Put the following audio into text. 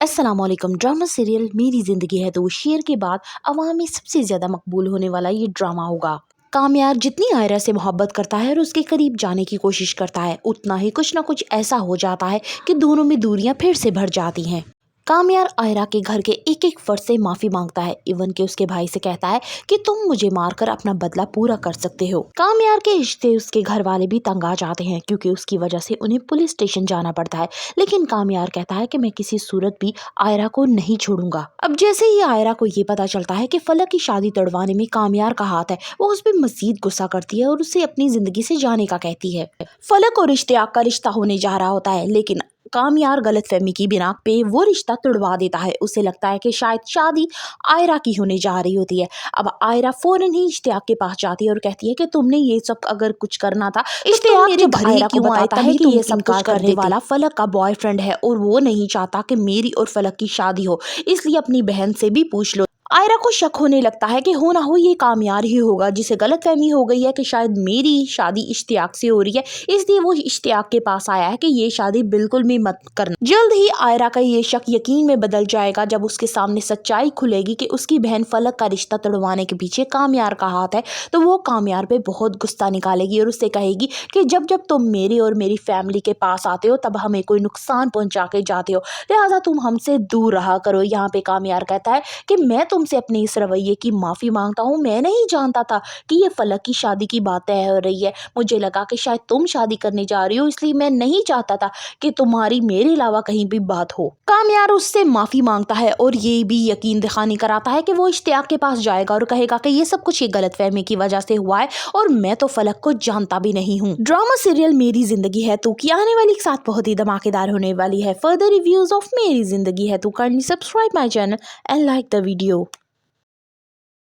अस्सलाम वालेकुम। Drama serial मेरी ज़िंदगी है तो शेयर के बाद अवाम में सबसे ज़्यादा मकबूल होने वाला ये ड्रामा होगा। कामयार जितनी आयरा से मोहब्बत करता है और उसके करीब जाने की कोशिश करता है, उतना ही कुछ ना कुछ ऐसा हो जाता है कि दोनों में दूरियां फिर से बढ़ जाती हैं। कामयार आयरा के घर के एक एक फर्द से माफी मांगता है, इवन के उसके भाई से कहता है कि तुम मुझे मारकर अपना बदला पूरा कर सकते हो। कामयार के रिश्ते उसके घर वाले भी तंग आ जाते हैं क्योंकि उसकी वजह से उन्हें पुलिस स्टेशन जाना पड़ता है, लेकिन कामयार कहता है कि मैं किसी सूरत भी आयरा को नहीं छोड़ूंगा। अब जैसे ही आयरा को ये पता चलता है कि फलक की शादी तड़वाने में कामयार का हाथ है, वो उस पर मजीद गुस्सा करती है और उसे अपनी जिंदगी से जाने का कहती है। फलक और इश्तियाक का रिश्ता होने जा रहा होता है, लेकिन कामयार गलतफहमी की बिना पे वो रिश्ता तुड़वा देता है। उसे लगता है कि शायद शादी आयरा की होने जा रही होती है। अब आयरा फौरन ही इश्तियाक के पास जाती है और कहती है कि तुमने ये सब अगर कुछ करना था, इश्तियाक मेरे घर ही क्यों बताता है कि ये सब कुछ करने वाला फलक का बॉयफ्रेंड है और वो नहीं चाहता कि मेरी और फलक की शादी हो, इसलिए अपनी बहन से भी पूछ लो। आयरा को शक होने लगता है कि हो ना हो ये कामयार ही होगा, जिसे गलतफहमी हो गई है कि शायद मेरी शादी इश्तियाक से हो रही है, इसलिए वो इश्तियाक के पास आया है कि ये शादी बिल्कुल भी मत करना। जल्द ही आयरा का ये शक यकीन में बदल जाएगा जब उसके सामने सच्चाई खुलेगी कि उसकी बहन फलक का रिश्ता तोड़वाने के पीछे कामयार का हाथ है। तो वो कामयार पे बहुत गुस्सा निकालेगी और उससे कहेगी कि जब जब तुम मेरी और मेरी फैमिली के पास आते हो तब हमें कोई नुकसान पहुंचा के जाते हो, लिहाजा तुम हमसे दूर रहा करो। यहाँ पे कामयार कहता है कि मैं तुमसे अपने इस रवैये की माफी मांगता हूँ, मैं नहीं जानता था कि ये फलक की शादी की बात तय हो रही है। मुझे लगा कि शायद तुम शादी करने जा रही हो, इसलिए मैं नहीं चाहता था कि तुम्हारी मेरे अलावा कहीं भी बात हो। कामयार उससे माफी मांगता है और ये भी यकीन दिखानी कराता है कि वो इश्तियाक के पास जाएगा और कहेगा कि ये सब कुछ ये गलतफहमी की वजह से हुआ है और मैं तो फलक को जानता भी नहीं हूँ। ड्रामा सीरियल मेरी जिंदगी है तो की आने वाली के साथ बहुत ही धमाकेदार होने वाली है। फर्दर रिव्यूज ऑफ मेरी जिंदगी है तो kindly subscribe my channel and like the video.